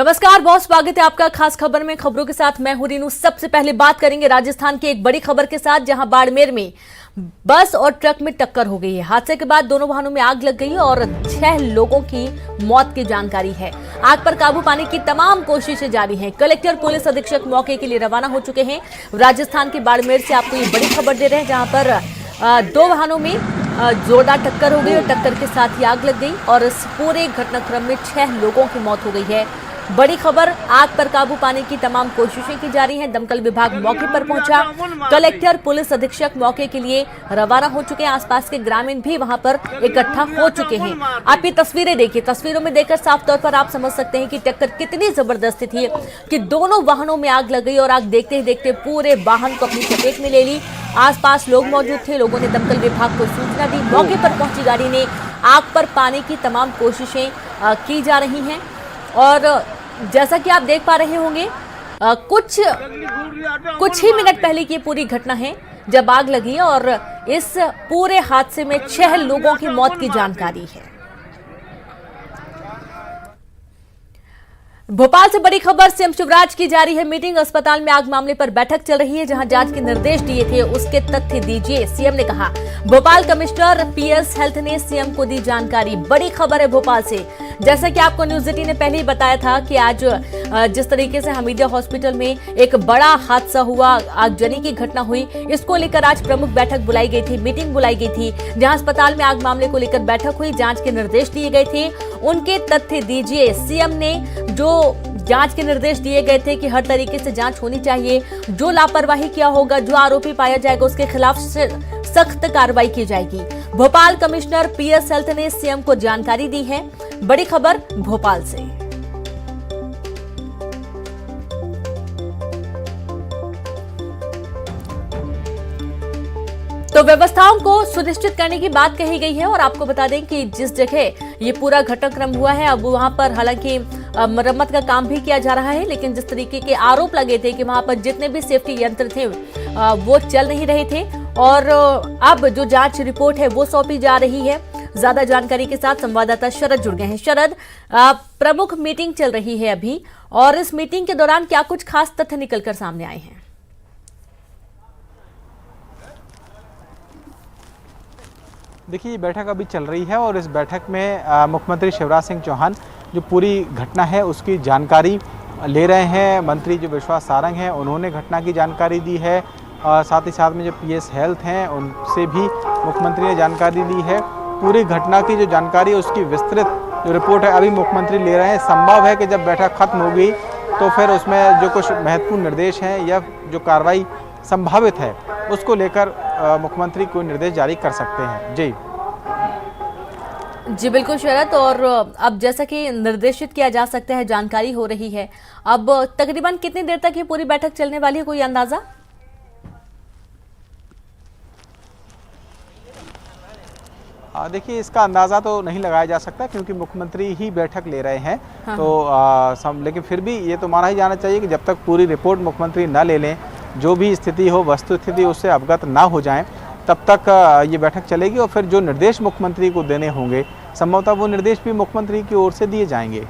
नमस्कार, बहुत स्वागत है आपका खास खबर में। खबरों के साथ मैं हूं रीनू। सबसे पहले बात करेंगे राजस्थान की एक बड़ी खबर के साथ, जहां बाड़मेर में बस और ट्रक में टक्कर हो गई है। हादसे के बाद दोनों वाहनों में आग लग गई और 6 लोगों की मौत की जानकारी है। आग पर काबू पाने की तमाम कोशिशें जारी हैं। कलेक्टर, पुलिस अधीक्षक मौके के लिए रवाना हो चुके हैं। राजस्थान के बाड़मेर से आपको ये बड़ी खबर दे रहे हैं, जहां पर 2 वाहनों में जोरदार टक्कर हो गई और टक्कर के साथ ही आग लग गई और इस पूरे घटनाक्रम में 6 लोगों की मौत हो गई है। बड़ी खबर, आग पर काबू पाने की तमाम कोशिशें की जा रही हैं। दमकल विभाग मौके पर पहुंचा। कलेक्टर, पुलिस अधीक्षक मौके के लिए रवाना हो चुके हैं। आसपास के ग्रामीण भी वहां पर इकट्ठा हो चुके हैं। आप ये तस्वीरें देखिए। तस्वीरों में देखकर साफ तौर पर आप समझ सकते हैं कि टक्कर कितनी जबरदस्त थी कि दोनों वाहनों में आग लग गई और आग देखते ही देखते पूरे वाहन को अपनी चपेट में ले ली। आसपास लोग मौजूद थे। लोगों ने दमकल विभाग को सूचना दी। मौके पर पहुंची गाड़ी ने आग पर पाने की तमाम कोशिशें की जा रही हैं और जैसा कि आप देख पा रहे होंगे, कुछ ही मिनट पहले की पूरी घटना है जब आग लगी और इस पूरे हादसे में 6 लोगों की मौत की जानकारी है। भोपाल से बड़ी खबर, सीएम शिवराज की जारी है मीटिंग। अस्पताल में आग मामले पर बैठक चल रही है, जहां जांच के निर्देश दिए थे उसके तथ्य दीजिए, सीएम ने कहा। भोपाल कमिश्नर पीएस हेल्थ ने सीएम को दी जानकारी। बड़ी खबर है भोपाल से। जैसा कि आपको न्यूज 18 ने पहले ही बताया था कि आज जिस तरीके से हमीदिया हॉस्पिटल में एक बड़ा हादसा हुआ, आगजनी की घटना हुई, इसको लेकर आज प्रमुख बैठक बुलाई गई थी, मीटिंग बुलाई गई थी, जहां अस्पताल में आग मामले को लेकर बैठक हुई, जांच के निर्देश दिए गए थे। उनके तथ्य दीजिए। सीएम ने जो जांच के निर्देश दिए गए थे कि हर तरीके से जांच होनी चाहिए, जो लापरवाही किया होगा, जो आरोपी पाया जाएगा, उसके खिलाफ सख्त कार्रवाई की जाएगी। भोपाल कमिश्नर पीएस हेल्थ ने सीएम को जानकारी दी है। बड़ी खबर भोपाल से। तो व्यवस्थाओं को सुनिश्चित करने की बात कही गई है और आपको बता दें कि जिस जगह ये पूरा घटनाक्रम हुआ है, अब वहां पर हालांकि मरम्मत का काम भी किया जा रहा है, लेकिन जिस तरीके के आरोप लगे थे कि वहां पर जितने भी सेफ्टी यंत्र थे वो चल नहीं रहे थे और अब जो जांच रिपोर्ट है वो सौंपी जा रही है। ज्यादा जानकारी के साथ संवाददाता शरद जुड़ गए हैं। शरद, प्रमुख मीटिंग चल रही है अभी और इस मीटिंग के दौरान क्या कुछ खास तथ्य निकलकर सामने आए हैं? देखिए, ये बैठक अभी चल रही है और इस बैठक में मुख्यमंत्री शिवराज सिंह चौहान जो पूरी घटना है उसकी जानकारी ले रहे हैं। मंत्री जो विश्वास सारंग हैं उन्होंने घटना की जानकारी दी है। साथ ही साथ में जो पीएस हेल्थ हैं उनसे भी मुख्यमंत्री ने जानकारी ली है। पूरी घटना की जो जानकारी है उसकी विस्तृत जो रिपोर्ट है अभी मुख्यमंत्री ले रहे हैं। संभव है कि जब बैठक खत्म हो गई तो फिर उसमें जो कुछ महत्वपूर्ण निर्देश हैं या जो कार्रवाई संभावित है उसको लेकर मुख्यमंत्री कोई निर्देश जारी कर सकते हैं। जी बिल्कुल शरद, और अब जैसा कि निर्देशित किया जा सकता है, जानकारी हो रही है, अब तकरीबन कितनी देर तक ये पूरी बैठक चलने वाली है, कोई अंदाजा? देखिए, इसका अंदाज़ा तो नहीं लगाया जा सकता क्योंकि मुख्यमंत्री ही बैठक ले रहे हैं। हाँ। तो लेकिन फिर भी ये तो माना ही जाना चाहिए कि जब तक पूरी रिपोर्ट मुख्यमंत्री न ले लें, जो भी स्थिति हो, वस्तु स्थिति उससे अवगत ना हो जाएं, तब तक ये बैठक चलेगी और फिर जो निर्देश मुख्यमंत्री को देने होंगे संभवतः वो निर्देश भी मुख्यमंत्री की ओर से दिए जाएंगे।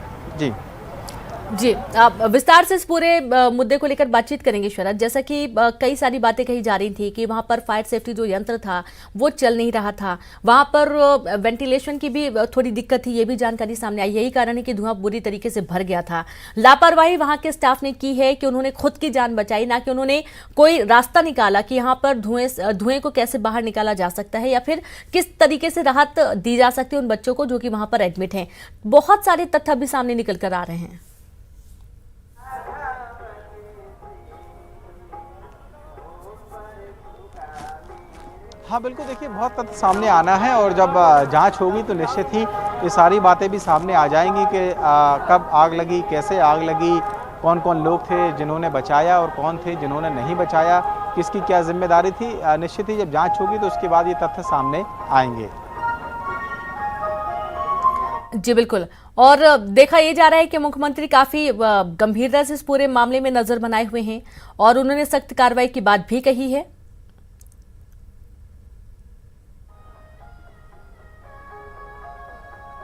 जी, आप विस्तार से इस पूरे मुद्दे को लेकर बातचीत करेंगे शरद। जैसा कि कई सारी बातें कही जा रही थी कि वहां पर फायर सेफ्टी जो यंत्र था वो चल नहीं रहा था, वहां पर वेंटिलेशन की भी थोड़ी दिक्कत थी, ये भी जानकारी सामने आई। यही कारण है कि धुआं बुरी तरीके से भर गया था। लापरवाही वहां के स्टाफ ने की है कि उन्होंने खुद की जान बचाई, ना कि उन्होंने कोई रास्ता निकाला कि यहाँ पर धुएं को कैसे बाहर निकाला जा सकता है या फिर किस तरीके से राहत दी जा सकती है उन बच्चों को जो कि वहां पर एडमिट हैं। बहुत सारे तथ्य भी सामने निकल कर आ रहे हैं। हाँ बिल्कुल, देखिए, बहुत तथ्य सामने आना है और जब जांच होगी तो निश्चित ही ये सारी बातें भी सामने आ जाएंगी कि कब आग लगी, कैसे आग लगी, कौन कौन लोग थे जिन्होंने बचाया और कौन थे जिन्होंने नहीं बचाया, किसकी क्या जिम्मेदारी थी। निश्चित ही जब जांच होगी तो उसके बाद ये तथ्य सामने आएंगे। जी बिल्कुल, और देखा यह जा रहा है कि मुख्यमंत्री काफी गंभीरता से इस पूरे मामले में नजर बनाए हुए हैं और उन्होंने सख्त कार्रवाई की बात भी कही है।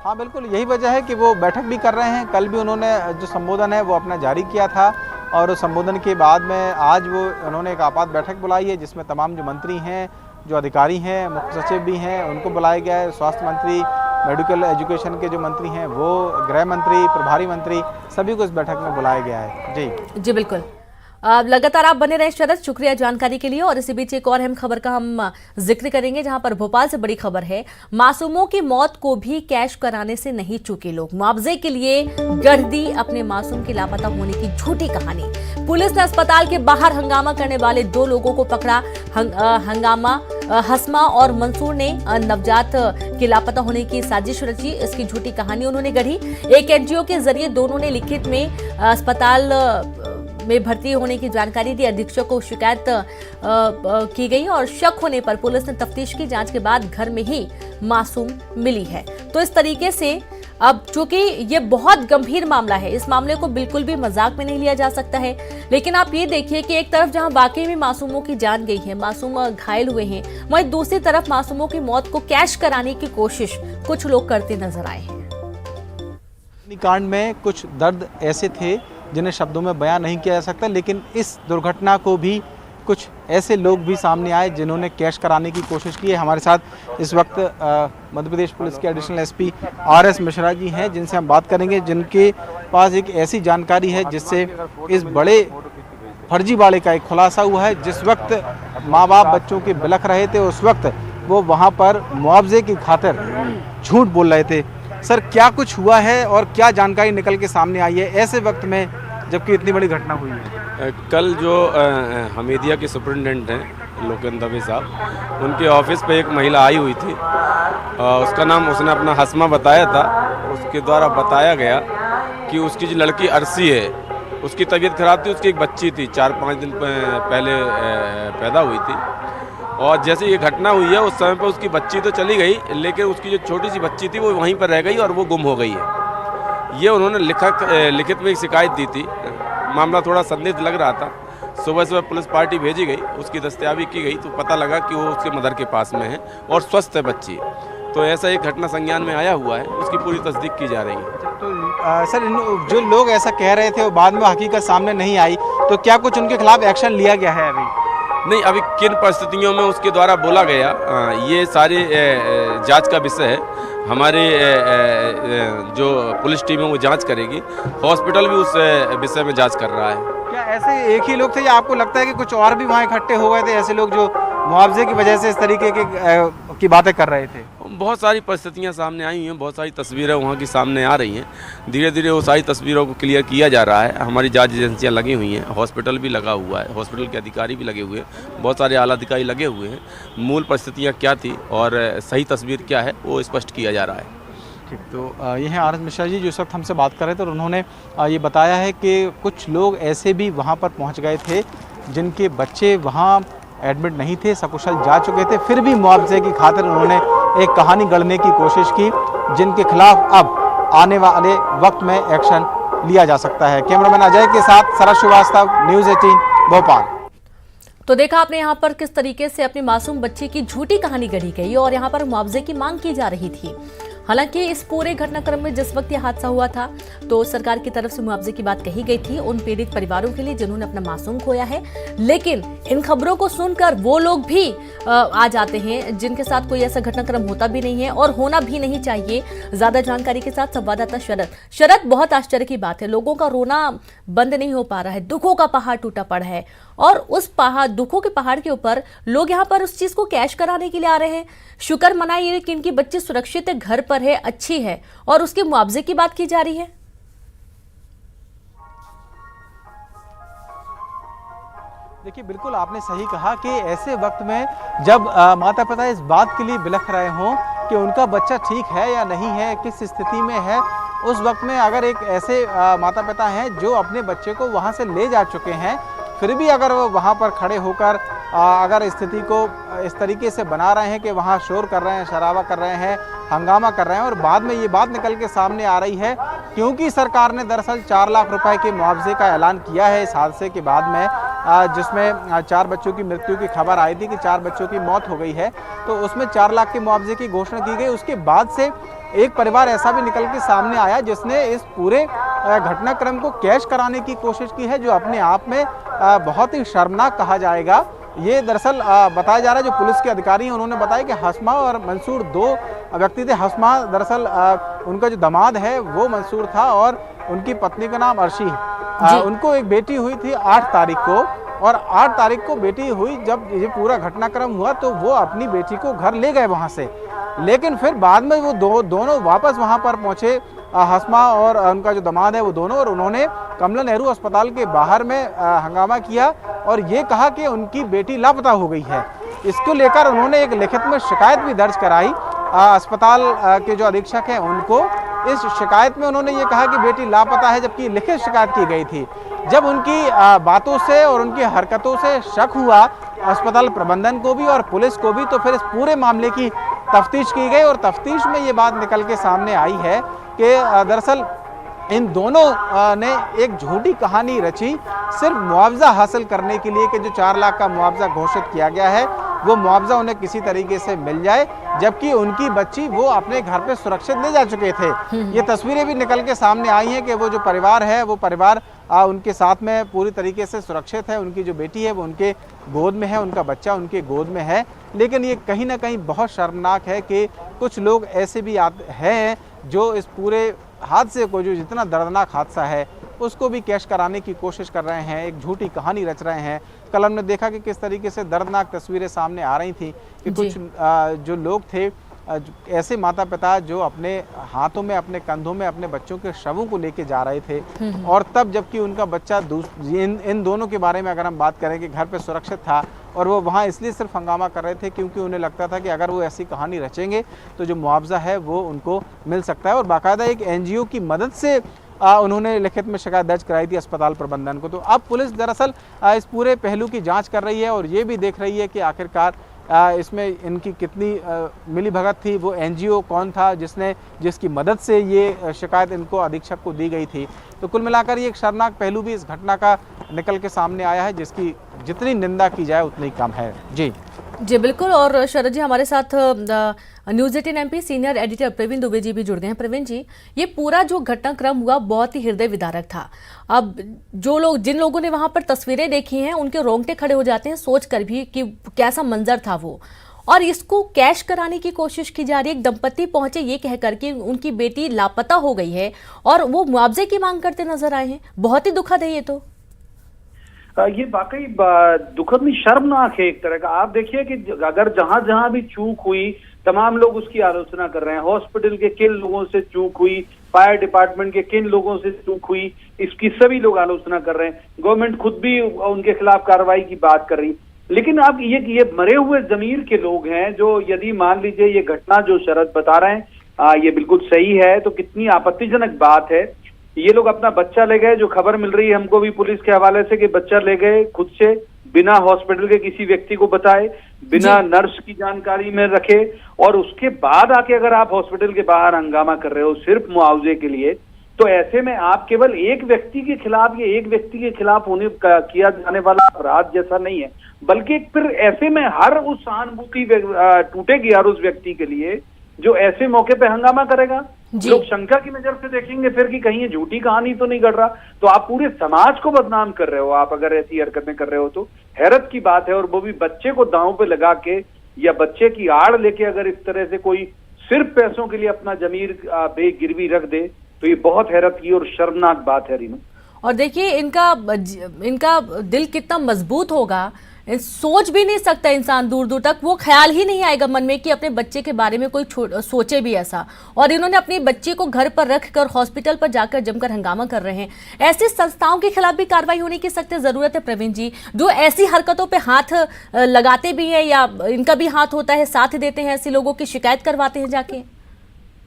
हाँ बिल्कुल, यही वजह है कि वो बैठक भी कर रहे हैं। कल भी उन्होंने जो संबोधन है वो अपना जारी किया था और उस संबोधन के बाद में आज वो उन्होंने एक आपात बैठक बुलाई है जिसमें तमाम जो मंत्री हैं, जो अधिकारी हैं, मुख्य सचिव भी हैं, उनको बुलाया गया है। स्वास्थ्य मंत्री, मेडिकल एजुकेशन के जो मंत्री हैं वो, गृह मंत्री, प्रभारी मंत्री, सभी को इस बैठक में बुलाया गया है। जी बिल्कुल। लगातार आप बने रहे शरद, शुक्रिया जानकारी के लिए। और इसी बीच एक और अहम खबर का हम जिक्र करेंगे जहां पर भोपाल से बड़ी खबर है। मासूमों की मौत को भी कैश कराने से नहीं चूके लोग। मुआवजे के लिए गढ़ दी अपने मासूम के लापता होने की झूठी कहानी। पुलिस ने अस्पताल के बाहर हंगामा करने वाले 2 लोगों को पकड़ा। हसमा और मंसूर ने नवजात के लापता होने की साजिश रची। इसकी झूठी कहानी उन्होंने गढ़ी। एक एनजीओ के जरिए दोनों ने लिखित में अस्पताल में भर्ती होने की जानकारी दी। अधीक्षक को शिकायत की गई और शक होने पर पुलिस ने तफ्तीश की। जांच के बाद घर में ही मासूम मिली है। तो इस तरीके से अब चूंकि ये बहुत गंभीर मामला है, इस मामले को बिल्कुल भी मजाक में नहीं लिया जा सकता है। लेकिन आप ये देखिए कि एक तरफ जहां वाकई में मासूमों की जान गई है, मासूम घायल हुए हैं, वहीं दूसरी तरफ मासूमों की मौत को कैश कराने की कोशिश कुछ लोग करते नजर आए हैं। कांड में कुछ दर्द ऐसे थे जिन्हें शब्दों में बयां नहीं किया जा सकता, लेकिन इस दुर्घटना को भी कुछ ऐसे लोग भी सामने आए जिन्होंने कैश कराने की कोशिश की है। हमारे साथ इस वक्त मध्य प्रदेश पुलिस के additional SP RS Mishra ji हैं, जिनसे हम बात करेंगे, जिनके पास एक ऐसी जानकारी है जिससे इस बड़े फर्जीवाड़े का एक खुलासा हुआ है। जिस वक्त माँ बाप बच्चों के बिलख रहे थे, उस वक्त वो वहाँ पर मुआवजे की खातिर झूठ बोल रहे थे। सर, क्या कुछ हुआ है और क्या जानकारी निकल के सामने आई है ऐसे वक्त में जबकि इतनी बड़ी घटना हुई है? कल जो हमीदिया के सुपरिटेंडेंट हैं लोकेंद्र दवे साहब, उनके ऑफिस पे एक महिला आई हुई थी। उसका नाम उसने अपना हसमा बताया था। उसके द्वारा बताया गया कि उसकी जो लड़की अरसी है, उसकी तबीयत खराब थी। उसकी एक बच्ची थी, 4-5 दिन पहले पैदा हुई थी। और जैसे ये घटना हुई है, उस समय पर उसकी बच्ची तो चली गई, लेकिन उसकी जो छोटी सी बच्ची थी वो वहीं पर रह गई और वो गुम हो गई है। ये उन्होंने लिखित में एक शिकायत दी थी। मामला थोड़ा संदिग्ध लग रहा था। सुबह पुलिस पार्टी भेजी गई, उसकी दस्तयाबी की गई तो पता लगा कि वो उसके मदर के पास में है और स्वस्थ है बच्ची। तो ऐसा एक घटना संज्ञान में आया हुआ है, उसकी पूरी तस्दीक की जा रही है। तो सर, जो लोग ऐसा कह रहे थे वो बाद में हकीकत सामने नहीं आई, तो क्या कुछ उनके खिलाफ एक्शन लिया गया है? नहीं, अभी किन परिस्थितियों में उसके द्वारा बोला गया, ये सारे जांच का विषय है। हमारे जो पुलिस टीम है वो जांच करेगी। हॉस्पिटल भी उस विषय में जांच कर रहा है। क्या ऐसे एक ही लोग थे या आपको लगता है कि कुछ और भी वहाँ इकट्ठे हो गए थे, ऐसे लोग जो मुआवजे की वजह से इस तरीके की बातें कर रहे थे? बहुत सारी परिस्थितियां सामने आई हुई हैं, बहुत सारी तस्वीरें वहाँ की सामने आ रही हैं। धीरे धीरे वो सारी तस्वीरों को क्लियर किया जा रहा है। हमारी जांच एजेंसियां लगी हुई हैं, हॉस्पिटल भी लगा हुआ है, हॉस्पिटल के अधिकारी भी लगे हुए हैं, बहुत सारे आला अधिकारी लगे हुए हैं। मूल परिस्थितियाँ क्या थी और सही तस्वीर क्या है वो स्पष्ट किया जा रहा है। ठीक, तो ये हैं RS मिश्रा जी जो इस वक्त हमसे बात कर रहे थे और उन्होंने ये बताया है कि कुछ लोग ऐसे भी वहाँ पर पहुँच गए थे जिनके बच्चे वहाँ एडमिट नहीं थे, सकुशल जा चुके थे, फिर भी मुआवजे की खातिर उन्होंने एक कहानी गढ़ने की कोशिश की, जिनके खिलाफ अब आने वाले वक्त में एक्शन लिया जा सकता है। कैमरामैन अजय के साथ शरद श्रीवास्तव, न्यूज़ 18 भोपाल। तो देखा आपने यहाँ पर किस तरीके से अपनी मासूम बच्ची की झूठी कहानी गढ़ी गई और यहाँ पर मुआवजे की मांग की जा रही थी। हालांकि इस पूरे घटनाक्रम में जिस वक्त यह हादसा हुआ था तो सरकार की तरफ से मुआवजे की बात कही गई थी उन पीड़ित परिवारों के लिए जिन्होंने अपना मासूम खोया है। लेकिन इन खबरों को सुनकर वो लोग भी आ जाते हैं जिनके साथ कोई ऐसा घटनाक्रम होता भी नहीं है और होना भी नहीं चाहिए। ज्यादा जानकारी के साथ संवाददाता शरद, बहुत आश्चर्य की बात है, लोगों का रोना बंद नहीं हो पा रहा है, दुखों का पहाड़ टूटा पड़ा है और उस दुखों के पहाड़ के ऊपर लोग यहाँ पर उस चीज को कैश कराने के लिए आ रहे हैं। शुक्र मनाइए कि इनकी बच्ची सुरक्षित है, घर पर है, अच्छी है और उसके मुआवजे की बात की जा रही है। देखिए, बिल्कुल आपने सही कहा कि ऐसे वक्त में जब माता पिता इस बात के लिए बिलख रहे हों कि उनका बच्चा ठीक है या नहीं है, किस स्थिति में है, उस वक्त में अगर एक ऐसे माता पिता हैं जो अपने बच्चे को वहां से ले जा चुके हैं, फिर भी अगर वो वहाँ पर खड़े होकर अगर स्थिति को इस तरीके से बना रहे हैं कि वहाँ शोर कर रहे हैं, शराबा कर रहे हैं, हंगामा कर रहे हैं और बाद में ये बात निकल के सामने आ रही है क्योंकि सरकार ने दरअसल 4 लाख रुपए के मुआवजे का ऐलान किया है इस हादसे के बाद में, जिसमें 4 बच्चों की मृत्यु की खबर आई थी कि 4 बच्चों की मौत हो गई है, तो उसमें 4 लाख के मुआवजे की घोषणा की गई। उसके बाद से एक परिवार ऐसा भी निकल के सामने आया जिसने इस पूरे घटनाक्रम को कैश कराने की कोशिश की है, जो अपने आप में बहुत ही शर्मनाक कहा जाएगा। ये दरअसल बताया जा रहा है, जो पुलिस के अधिकारी हैं उन्होंने बताया कि हस्मा और मंसूर 2 व्यक्ति थे। हस्मा दरअसल उनका जो दामाद है वो मंसूर था और उनकी पत्नी का नाम अर्शी। उनको एक बेटी हुई थी 8 तारीख को, और 8 तारीख को बेटी हुई। जब ये पूरा घटनाक्रम हुआ तो वो अपनी बेटी को घर ले गए वहाँ से, लेकिन फिर बाद में वो दोनों वापस वहाँ पर पहुँचे, हस्मा और उनका जो दामाद है वो दोनों, और उन्होंने कमला नेहरू अस्पताल के बाहर में हंगामा किया और ये कहा कि उनकी बेटी लापता हो गई है। इसको लेकर उन्होंने एक लिखित में शिकायत भी दर्ज कराई अस्पताल के जो अधीक्षक हैं उनको। इस शिकायत में उन्होंने ये कहा कि बेटी लापता है, जबकि लिखित शिकायत की गई थी। जब उनकी बातों से और उनकी हरकतों से शक हुआ अस्पताल प्रबंधन को भी और पुलिस को भी, तो फिर इस पूरे मामले की तफ्तीश की गई और तफ्तीश में ये बात निकल के सामने आई है कि दरअसल इन दोनों ने एक झूठी कहानी रची सिर्फ मुआवजा हासिल करने के लिए कि जो 4 लाख का मुआवजा घोषित किया गया है वो मुआवजा उन्हें किसी तरीके से मिल जाए, जबकि उनकी बच्ची वो अपने घर पे सुरक्षित ले जा चुके थे। ये तस्वीरें भी निकल के सामने आई हैं कि वो जो परिवार है वो परिवार उनके साथ में पूरी तरीके से सुरक्षित है। उनकी जो बेटी है वो उनके गोद में है, उनका बच्चा उनके गोद में है। लेकिन ये कहीं ना कहीं बहुत शर्मनाक है कि कुछ लोग ऐसे भी हैं जो इस पूरे हादसे को, जो जितना दर्दनाक हादसा है, उसको भी कैश कराने की कोशिश कर रहे हैं, एक झूठी कहानी रच रहे हैं। कल हमने देखा कि किस तरीके से दर्दनाक तस्वीरें सामने आ रही थी कि कुछ जो लोग थे, ऐसे माता पिता जो अपने हाथों में, अपने कंधों में अपने बच्चों के शवों को लेके जा रहे थे, और तब जबकि उनका बच्चा इन दोनों के बारे में अगर हम बात करें कि घर पे सुरक्षित था और वो वहाँ इसलिए सिर्फ हंगामा कर रहे थे क्योंकि उन्हें लगता था कि अगर वो ऐसी कहानी रचेंगे तो जो मुआवजा है वो उनको मिल सकता है। और बाकायदा एक NGO की मदद से उन्होंने लिखित में शिकायत दर्ज कराई थी अस्पताल प्रबंधन को। तो अब पुलिस दरअसल इस पूरे पहलू की जांच कर रही है और ये भी देख रही है कि आखिरकार इसमें इनकी कितनी मिली भगत थी, वो NGO कौन था जिसकी मदद से ये शिकायत इनको अधीक्षक को दी गई थी। तो कुल मिलाकर ये एक शर्मनाक पहलू भी इस घटना का निकल के सामने आया है, जिसकी जितनी निंदा की जाए उतनी कम है। जी बिल्कुल। और शरद जी, हमारे साथ news 18 MP senior editor Praveen Dubey ji भी जुड़ गए हैं। प्रवीण जी, ये पूरा जो घटनाक्रम हुआ बहुत ही हृदय विदारक था। अब जिन लोगों ने वहां पर तस्वीरें देखी हैं उनके रोंगटे खड़े हो जाते हैं सोच कर भी कि कैसा मंजर था वो, और इसको कैश कराने की कोशिश की जा रही है। एक दंपति पहुंचे ये कहकर कि उनकी बेटी लापता हो गई है और वो मुआवजे की मांग करते नजर आए हैं। बहुत ही दुखद है ये। तो ये वाकई दुखद नहीं, शर्मनाक है एक तरह का। आप देखिए कि अगर जहां जहां भी चूक हुई तमाम लोग उसकी आलोचना कर रहे हैं। हॉस्पिटल के किन लोगों से चूक हुई, फायर डिपार्टमेंट के किन लोगों से चूक हुई, इसकी सभी लोग आलोचना कर रहे हैं। गवर्नमेंट खुद भी उनके खिलाफ कार्रवाई की बात कर रही। लेकिन अब ये मरे हुए जमीर के लोग हैं जो, यदि मान लीजिए ये घटना जो शरद बता रहे हैं ये बिल्कुल सही है, तो कितनी आपत्तिजनक बात है। ये लोग अपना बच्चा ले गए, जो खबर मिल रही है हमको भी पुलिस के हवाले से कि बच्चा ले गए खुद से, बिना हॉस्पिटल के किसी व्यक्ति को बताए, बिना नर्स की जानकारी में रखे, और उसके बाद आके अगर आप हॉस्पिटल के बाहर हंगामा कर रहे हो सिर्फ मुआवजे के लिए, तो ऐसे में आप केवल एक व्यक्ति के खिलाफ, ये एक व्यक्ति के खिलाफ किया जाने वाला अपराध जैसा नहीं है, बल्कि फिर ऐसे में हर उस सहानुभूति टूटेगी हर उस व्यक्ति के लिए जो ऐसे मौके पे हंगामा करेगा। लोग शंका की नजर से देखेंगे फिर कि कहीं ये झूठी कहानी तो नहीं गढ़ रहा। तो आप पूरे समाज को बदनाम कर रहे हो आप अगर ऐसी हरकतें कर रहे हो। तो हैरत की बात है, और वो भी बच्चे को दांव पे लगा के या बच्चे की आड़ लेके अगर इस तरह से कोई सिर्फ पैसों के लिए अपना जमीर बेगिरवी रख दे, तो ये बहुत हैरत की और शर्मनाक बात है रीनू। और देखिए इनका दिल कितना मजबूत होगा, सोच भी नहीं सकता इंसान दूर दूर तक, वो ख्याल ही नहीं आएगा मन में कि अपने बच्चे के बारे में कोई सोचे भी ऐसा। और इन्होंने अपनी बच्ची को घर पर रखकर हॉस्पिटल पर जाकर जमकर हंगामा कर रहे हैं। ऐसी संस्थाओं के खिलाफ भी कार्रवाई होने की सख्त जरूरत है प्रवीण जी, जो ऐसी हरकतों पे हाथ लगाते भी है या इनका भी हाथ होता है, साथ देते हैं, ऐसे लोगों की शिकायत करवाते हैं जाके।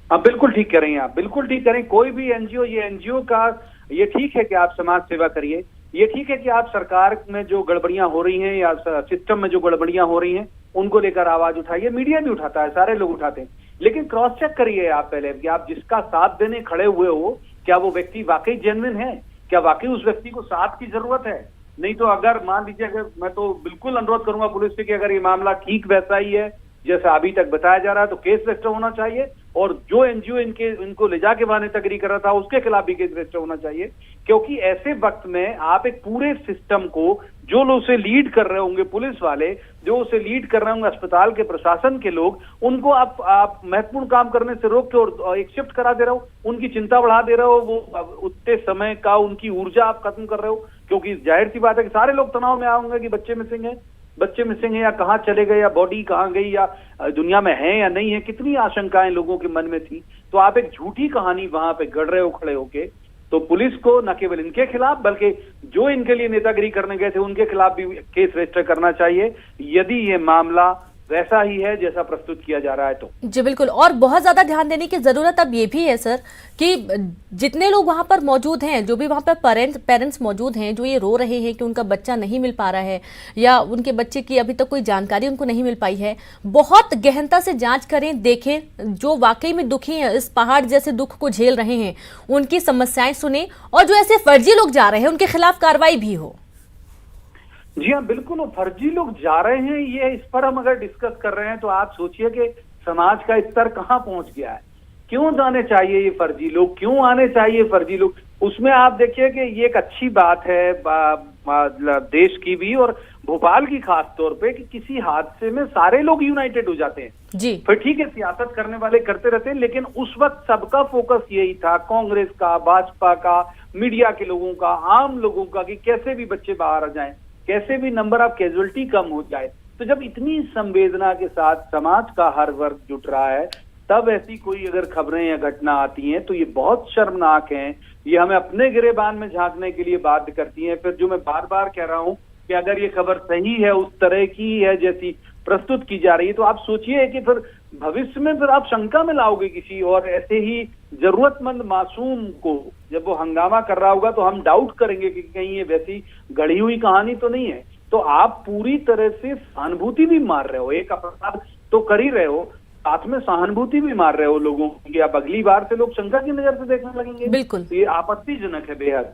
आप बिल्कुल ठीक कह रही हैं, आप बिल्कुल ठीक कह रही हैं। कोई भी NGO, ये NGO का ये ठीक है कि आप समाज सेवा करिए, ये ठीक है कि आप सरकार में जो गड़बड़ियां हो रही हैं या सिस्टम में जो गड़बड़ियां हो रही हैं उनको लेकर आवाज उठाइए। मीडिया भी उठाता है, सारे लोग उठाते हैं, लेकिन क्रॉस चेक करिए आप पहले कि आप जिसका साथ देने खड़े हुए हो, क्या वो व्यक्ति वाकई जेन्युइन है, क्या वाकई उस व्यक्ति को साथ की जरूरत है। नहीं तो अगर मान लीजिए, अगर मैं तो बिल्कुल अनुरोध करूंगा पुलिस से कि अगर ये मामला ठीक वैसा ही है जैसा अभी तक बताया जा रहा है तो केस रजिस्टर होना चाहिए, और जो एनजीओ इनको ले जाके वहां नेतागिरी कर रहा था उसके खिलाफ भी केस रजिस्टर होना चाहिए। क्योंकि ऐसे वक्त में आप एक पूरे सिस्टम को, जो लोग उसे लीड कर रहे होंगे पुलिस वाले, जो उसे लीड कर रहे होंगे अस्पताल के प्रशासन के लोग, उनको आप महत्वपूर्ण काम करने से रोक के और एक शिफ्ट करा दे रहे हो, उनकी चिंता बढ़ा दे रहे हो, वो उतने समय का उनकी ऊर्जा आप खत्म कर रहे हो। क्योंकि जाहिर सी बात है कि सारे लोग तनाव में आएंगे कि बच्चे मिसिंग है या कहाँ चले गए या बॉडी कहाँ गई या दुनिया में है या नहीं है, कितनी आशंकाएं लोगों के मन में थी। तो आप एक झूठी कहानी वहां पे गढ़ रहे हो खड़े होके। तो पुलिस को न केवल इनके खिलाफ बल्कि जो इनके लिए नेतागिरी करने गए थे उनके खिलाफ भी केस रजिस्टर करना चाहिए, यदि ये मामला वैसा ही है जैसा प्रस्तुत किया जा रहा है तो। जी बिल्कुल, और बहुत ज्यादा ध्यान देने की जरूरत अब ये भी है सर कि जितने लोग वहां पर मौजूद हैं, जो भी वहां पर पेरेंट्स मौजूद हैं, जो ये रो रहे हैं कि उनका बच्चा नहीं मिल पा रहा है या उनके बच्चे की अभी तक कोई जानकारी उनको नहीं मिल पाई है, बहुत गहनता से जांच करें, देखें। जो वाकई में दुखी हैं, इस पहाड़ जैसे दुख को झेल रहे हैं, उनकी समस्याएं सुने, और जो ऐसे फर्जी लोग जा रहे हैं उनके खिलाफ कार्रवाई भी हो। जी हाँ, बिल्कुल। वो फर्जी लोग जा रहे हैं, ये इस पर हम अगर डिस्कस कर रहे हैं तो आप सोचिए कि समाज का स्तर कहाँ पहुंच गया है। क्यों जाने चाहिए ये फर्जी लोग, क्यों आने चाहिए फर्जी लोग? उसमें आप देखिए कि ये एक अच्छी बात है देश की भी और भोपाल की खास तौर पे कि किसी हादसे में सारे लोग यूनाइटेड हो जाते हैं जी। फिर ठीक है, सियासत करने वाले करते रहते हैं, लेकिन उस वक्त सबका फोकस यही था, कांग्रेस का, भाजपा का, मीडिया के लोगों का, आम लोगों का, कि कैसे भी बच्चे बाहर आ जाएं, कैसे भी नंबर ऑफ कैजुअलिटी कम हो जाए। तो जब इतनी संवेदना के साथ समाज का हर वर्ग जुट रहा है, तब ऐसी कोई अगर खबरें या घटना आती हैं तो ये बहुत शर्मनाक हैं। ये हमें अपने गिरेबान में झांकने के लिए बाध्य करती हैं। फिर जो मैं बार बार कह रहा हूं कि अगर ये खबर सही है, उस तरह की है जैसी प्रस्तुत की जा रही है, तो आप सोचिए कि फिर भविष्य में फिर आप शंका में लाओगे किसी और ऐसे ही जरूरतमंद मासूम को। जब वो हंगामा कर रहा होगा तो हम डाउट करेंगे कि कहीं ये वैसी गढ़ी हुई कहानी तो नहीं है। तो आप पूरी तरह से सहानुभूति भी मार रहे हो, एक अपराध तो कर ही रहे हो, साथ में सहानुभूति भी मार रहे हो लोगों की। अब अगली बार से लोग शंका की नजर से देखने लगेंगे। बिल्कुल, तो ये आपत्तिजनक है बेहद।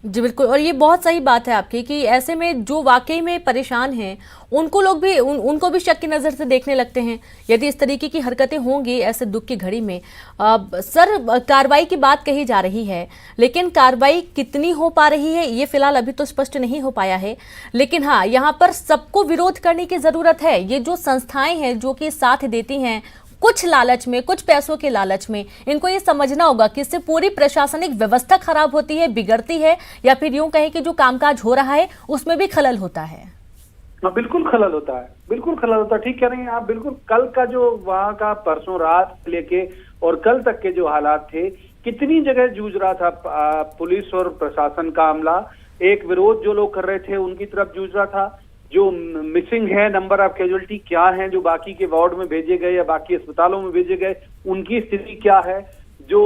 जी बिल्कुल, और ये बहुत सही बात है आपकी कि ऐसे में जो वाकई में परेशान हैं उनको भी शक की नज़र से देखने लगते हैं यदि इस तरीके की हरकतें होंगी ऐसे दुख की घड़ी में। सर, कार्रवाई की बात कही जा रही है, लेकिन कार्रवाई कितनी हो पा रही है ये फिलहाल अभी तो स्पष्ट नहीं हो पाया है। लेकिन हाँ, यहाँ पर सबको विरोध करने की ज़रूरत है। ये जो संस्थाएं हैं जो कि साथ देती हैं कुछ लालच में, कुछ पैसों के लालच में, इनको ये समझना होगा कि इससे पूरी प्रशासनिक व्यवस्था खराब होती है, बिगड़ती है, या फिर यूं कहें कि जो कामकाज हो रहा है उसमें भी खलल होता है। बिल्कुल खलल होता है, बिल्कुल खलल होता है। ठीक कह रहे हैं आप। बिल्कुल कल का जो वहां का परसों रात लेके और कल तक के जो हालात थे, कितनी जगह जूझ रहा था पुलिस और प्रशासन का अमला। एक विरोध जो लोग कर रहे थे उनकी तरफ जूझ रहा था, जो मिसिंग है, नंबर ऑफ कैजुअलिटी क्या है, जो बाकी के वार्ड में भेजे गए या बाकी अस्पतालों में भेजे गए, उनकी स्थिति क्या है, जो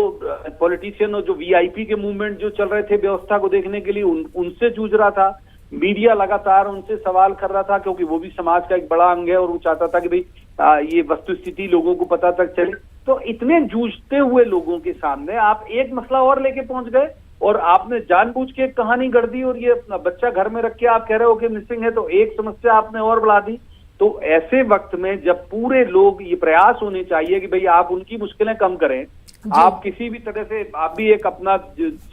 पॉलिटिशियन और जो वीआईपी के मूवमेंट जो चल रहे थे व्यवस्था को देखने के लिए, उनसे जूझ रहा था। मीडिया लगातार उनसे सवाल कर रहा था क्योंकि वो भी समाज का एक बड़ा अंग है और वो चाहता था कि भाई ये वस्तुस्थिति लोगों को पता तक चले। तो इतने जूझते हुए लोगों के सामने आप एक मसला और लेके पहुंच गए और आपने जानबूझ के एक कहानी गढ़ दी, और ये अपना बच्चा घर में रख के आप कह रहे हो कि मिसिंग है, तो एक समस्या आपने और बढ़ा दी। तो ऐसे वक्त में जब पूरे लोग, ये प्रयास होने चाहिए कि भाई आप उनकी मुश्किलें कम करें, आप किसी भी तरह से आप भी एक अपना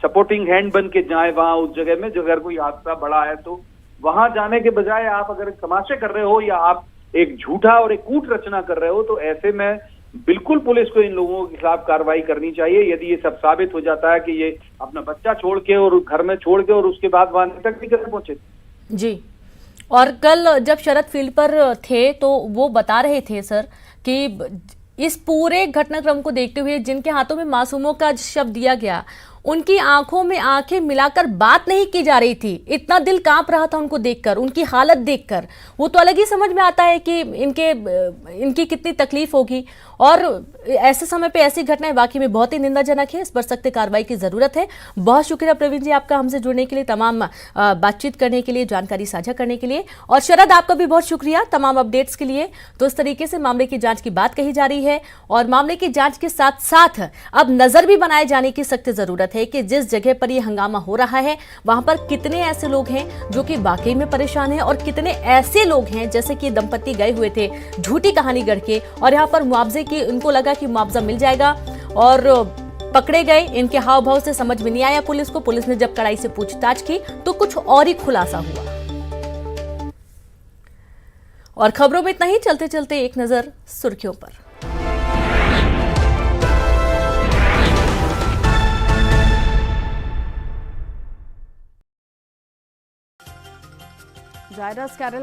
सपोर्टिंग हैंड बन के जाएं वहां उस जगह में, जो अगर कोई हादसा बड़ा है तो वहां जाने के बजाय आप अगर तमाशे कर रहे हो या आप एक झूठा और एक कूट रचना कर रहे हो, तो ऐसे में बिल्कुल पुलिस को इन लोगों के खिलाफ कार्रवाई करनी चाहिए। यदि ये सब साबित हो जाता है कि ये अपना बच्चा छोड़ के और घर में छोड़ के और उसके बाद वहां तक भी कैसे पहुंचे। जी, और कल जब शरद फील्ड पर थे तो वो बता रहे थे सर कि इस पूरे घटनाक्रम को देखते हुए जिनके हाथों में मासूमों का शव दिया गया, उनकी आंखों में आंखें मिलाकर बात नहीं की जा रही थी। इतना दिल कांप रहा था उनको देखकर, उनकी हालत देखकर। वो तो अलग ही समझ में आता है कि इनकी कितनी तकलीफ होगी, और ऐसे समय पे ऐसी घटनाएं वाकई में बहुत ही निंदाजनक है। इस पर सख्त कार्रवाई की जरूरत है। बहुत शुक्रिया प्रवीण जी आपका हमसे जुड़ने के लिए, तमाम बातचीत करने के लिए, जानकारी साझा करने के लिए। और शरद, आपका भी बहुत शुक्रिया तमाम अपडेट्स के लिए। तो इस तरीके से मामले की जांच की बात कही जा रही है, और मामले की जांच के साथ साथ अब नजर भी बनाए जाने की सख्त जरूरत है। है कि जिस जगह पर ये हंगामा हो रहा है वहां पर कितने ऐसे लोग हैं जो कि वाकई में परेशान हैं और कितने ऐसे लोग हैं जैसे कि दंपति गए हुए थे झूठी कहानी गढ़ के और यहाँ पर मुआवजे की उनको लगा कि मुआवजा मिल जाएगा और पकड़े गए। इनके हाव भाव से समझ में नहीं आया पुलिस ने जब कड़ाई से पूछताछ की तो कुछ और ही खुलासा हुआ। और खबरों में इतना ही, चलते चलते एक नजर सुर्खियों पर। जायरस कैरल